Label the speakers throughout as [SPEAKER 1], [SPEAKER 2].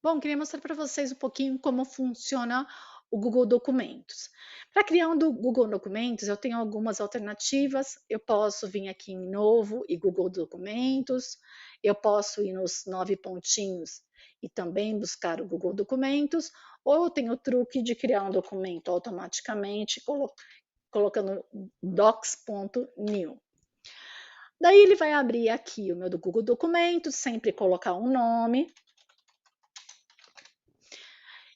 [SPEAKER 1] Bom, queria mostrar para vocês um pouquinho como funciona o Google Documentos. Para criar um do Google Documentos, eu tenho algumas alternativas. Eu posso vir aqui em Novo e Google Documentos. Eu posso ir nos 9 pontinhos e também buscar o Google Documentos. Ou eu tenho o truque de criar um documento automaticamente, colocando docs.new. Daí ele vai abrir aqui o meu do Google Documentos, sempre colocar um nome.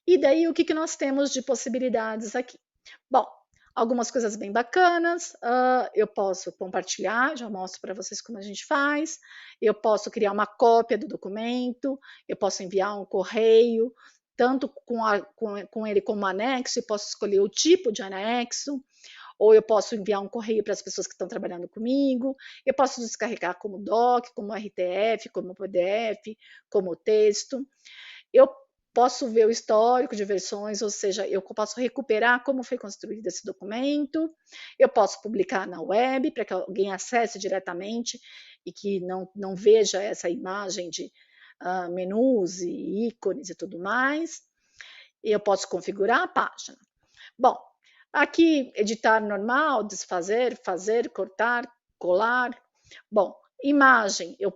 [SPEAKER 1] E daí o que, que nós temos de possibilidades aqui? Bom, algumas coisas bem bacanas, eu posso compartilhar, já mostro para vocês como a gente faz, eu posso criar uma cópia do documento, eu posso enviar um correio, tanto com ele como anexo, e posso escolher o tipo de anexo, ou eu posso enviar um correio para as pessoas que estão trabalhando comigo, eu posso descarregar como doc, como RTF, como PDF, como texto. Eu posso ver o histórico de versões, ou seja, eu posso recuperar como foi construído esse documento, eu posso publicar na web para que alguém acesse diretamente e que não veja essa imagem de menus e ícones e tudo mais. Eu posso configurar a página. Bom, aqui editar normal, desfazer, fazer, cortar, colar. Bom, imagem, eu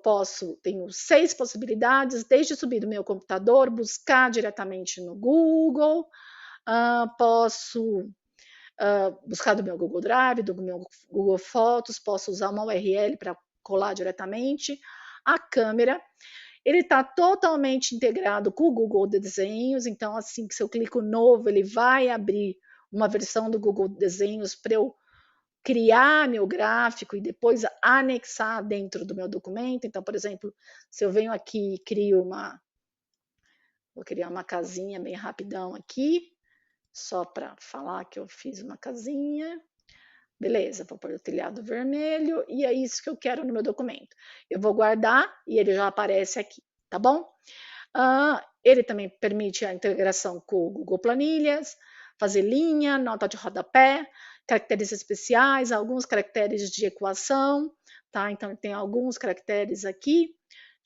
[SPEAKER 1] tenho 6 possibilidades, desde subir do meu computador, buscar diretamente no Google, posso buscar do meu Google Drive, do meu Google Fotos, posso usar uma URL para colar diretamente. A câmera, ele está totalmente integrado com o Google Desenhos, então assim que se eu clico novo, ele vai abrir uma versão do Google Desenhos para eu criar meu gráfico e depois anexar dentro do meu documento. Então, por exemplo, se eu venho aqui e vou criar uma casinha bem rapidão aqui, só para falar que eu fiz uma casinha. Beleza, vou pôr o telhado vermelho e é isso que eu quero no meu documento. Eu vou guardar e ele já aparece aqui, tá bom? Ele também permite a integração com o Google Planilhas, fazer linha, nota de rodapé, caracteres especiais, alguns caracteres de equação, tá? Então tem alguns caracteres aqui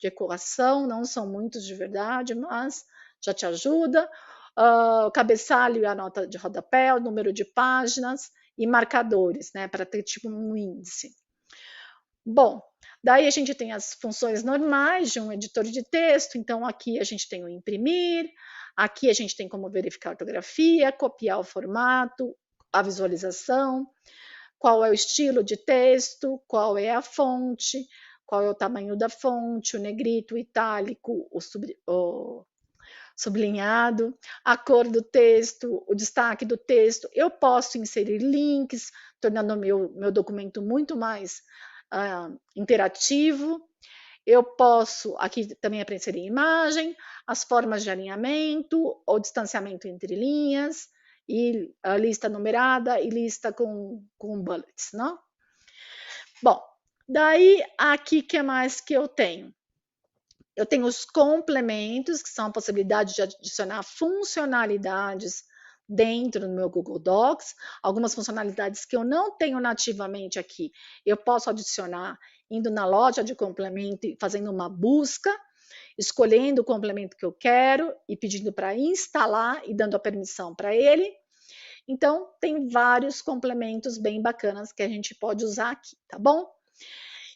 [SPEAKER 1] de equação, não são muitos de verdade, mas já te ajuda. O cabeçalho e a nota de rodapé, o número de páginas e marcadores, né, para ter tipo um índice. Bom, daí a gente tem as funções normais de um editor de texto, então aqui a gente tem o imprimir, aqui a gente tem como verificar a ortografia, copiar o formato, a visualização, qual é o estilo de texto, qual é a fonte, qual é o tamanho da fonte, o negrito, o itálico, o sublinhado, a cor do texto, o destaque do texto. Eu posso inserir links, tornando o meu documento muito mais interativo. Eu posso, aqui também é para inserir imagem, as formas de alinhamento, ou distanciamento entre linhas, e a lista numerada e lista com bullets, não? Bom, daí aqui que mais que eu tenho? Eu tenho os complementos, que são a possibilidade de adicionar funcionalidades dentro do meu Google Docs, algumas funcionalidades que eu não tenho nativamente aqui, eu posso adicionar indo na loja de complemento e fazendo uma busca, escolhendo o complemento que eu quero e pedindo para instalar e dando a permissão para ele. Então, tem vários complementos bem bacanas que a gente pode usar aqui, tá bom?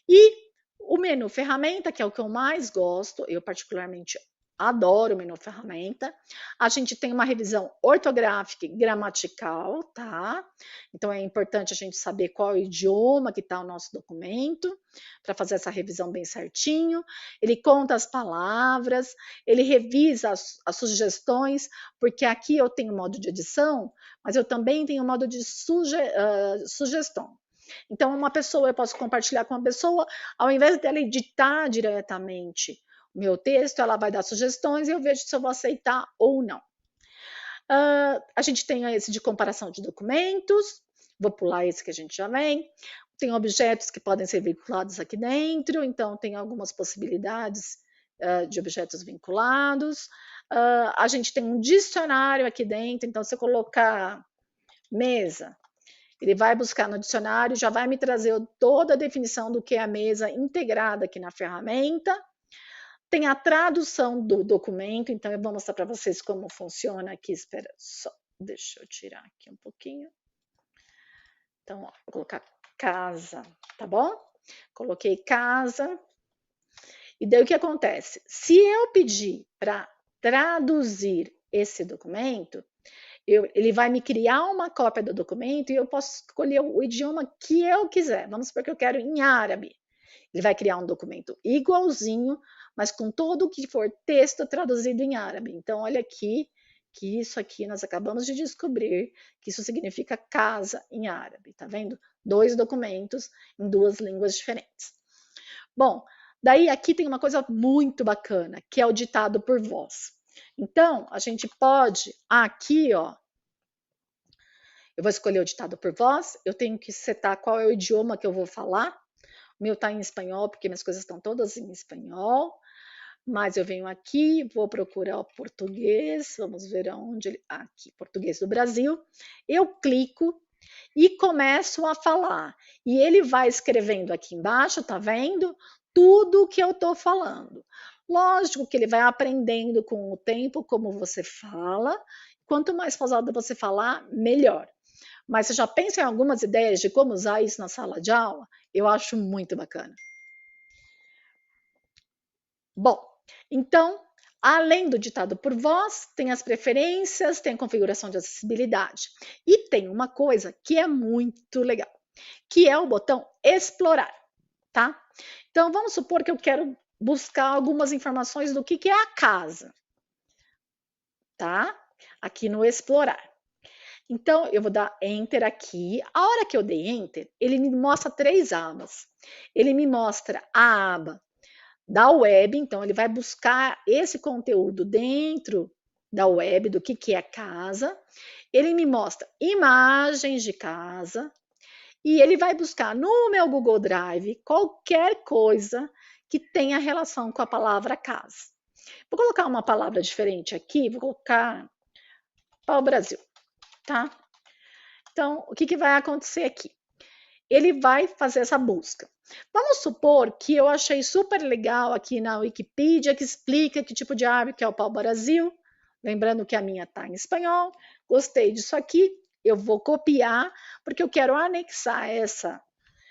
[SPEAKER 1] E o menu ferramenta, que é o que eu mais gosto, eu particularmente adoro o menu ferramenta. A gente tem uma revisão ortográfica e gramatical, tá? Então é importante a gente saber qual é o idioma que está o nosso documento, para fazer essa revisão bem certinho. Ele conta as palavras, ele revisa as sugestões, porque aqui eu tenho modo de edição, mas eu também tenho modo de sugestão. Então, eu posso compartilhar com uma pessoa, ao invés dela editar diretamente o meu texto, ela vai dar sugestões e eu vejo se eu vou aceitar ou não. A gente tem esse de comparação de documentos, vou pular esse que a gente já vem. Tem objetos que podem ser vinculados aqui dentro, então tem algumas possibilidades de objetos vinculados. A gente tem um dicionário aqui dentro, então se eu colocar mesa, ele vai buscar no dicionário, já vai me trazer toda a definição do que é a mesa integrada aqui na ferramenta. tem a tradução do documento, então eu vou mostrar para vocês como funciona aqui. Espera só, deixa eu tirar aqui um pouquinho. Então, ó, vou colocar casa, tá bom? Coloquei casa. E daí o que acontece? Se eu pedir para traduzir esse documento, ele vai me criar uma cópia do documento e eu posso escolher o idioma que eu quiser. Vamos supor que eu quero em árabe. Ele vai criar um documento igualzinho, mas com todo o que for texto traduzido em árabe. Então, olha aqui, que isso aqui nós acabamos de descobrir que isso significa casa em árabe, tá vendo? 2 documentos em 2 línguas diferentes. Bom, daí aqui tem uma coisa muito bacana, que é o ditado por voz. Então, a gente pode, aqui, ó, eu vou escolher o ditado por voz, eu tenho que setar qual é o idioma que eu vou falar. O meu está em espanhol, porque minhas coisas estão todas em espanhol. Mas eu venho aqui, vou procurar o português, vamos ver aonde ele. Aqui, português do Brasil. Eu clico e começo a falar. E ele vai escrevendo aqui embaixo, tá vendo? Tudo o que eu tô falando. Lógico que ele vai aprendendo com o tempo como você fala. Quanto mais pausado você falar, melhor. Mas você já pensa em algumas ideias de como usar isso na sala de aula? Eu acho muito bacana. Bom, então, além do ditado por voz, tem as preferências, tem a configuração de acessibilidade. E tem uma coisa que é muito legal, que é o botão explorar, tá? Então, vamos supor que eu quero buscar algumas informações do que é a casa, tá? Aqui no explorar. Então, eu vou dar Enter aqui. A hora que eu dei Enter, ele me mostra 3 abas. Ele me mostra a aba da web, então ele vai buscar esse conteúdo dentro da web, do que é casa. Ele me mostra imagens de casa e ele vai buscar no meu Google Drive qualquer coisa que tenha relação com a palavra casa. Vou colocar uma palavra diferente aqui, vou colocar pau-brasil, tá? Então, o que vai acontecer aqui? Ele vai fazer essa busca. Vamos supor que eu achei super legal aqui na Wikipedia que explica que tipo de árvore que é o pau-brasil. Lembrando que a minha está em espanhol. Gostei disso aqui. Eu vou copiar, porque eu quero anexar essa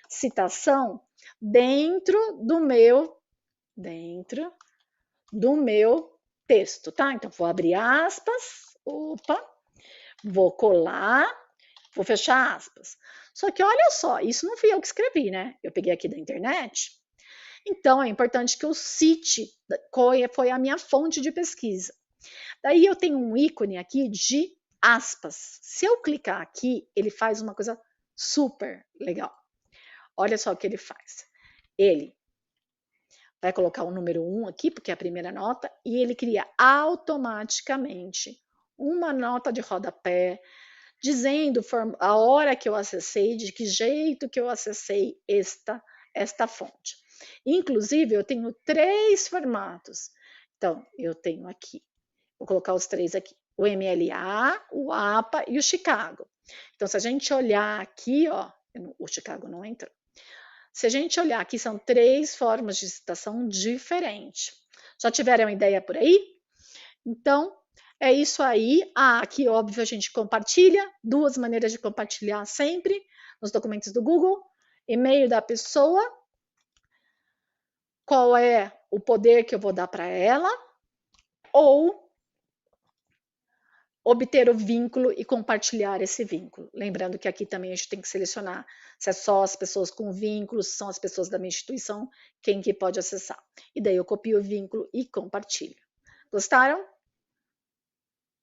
[SPEAKER 1] citação dentro do meu texto, tá? Então, vou abrir aspas. Opa. Vou colar. Vou fechar aspas. Só que olha só, isso não fui eu que escrevi, né? Eu peguei aqui da internet. Então é importante que eu cite qual foi a minha fonte de pesquisa. Daí eu tenho um ícone aqui de aspas. Se eu clicar aqui, ele faz uma coisa super legal. Olha só o que ele faz. Ele vai colocar o número 1 aqui, porque é a primeira nota, e ele cria automaticamente uma nota de rodapé dizendo a hora que eu acessei, de que jeito que eu acessei esta fonte. Inclusive, eu tenho 3 formatos. Então, eu tenho aqui, vou colocar os 3 aqui, o MLA, o APA e o Chicago. Então, se a gente olhar aqui, ó, o Chicago não entrou. Se a gente olhar aqui, são 3 formas de citação diferentes. Já tiveram ideia por aí? Então, é isso aí. Aqui, óbvio, a gente compartilha. 2 maneiras de compartilhar sempre nos documentos do Google. E-mail da pessoa. Qual é o poder que eu vou dar para ela? Ou obter o vínculo e compartilhar esse vínculo. Lembrando que aqui também a gente tem que selecionar se é só as pessoas com vínculos, se são as pessoas da minha instituição, quem que pode acessar. E daí eu copio o vínculo e compartilho. Gostaram?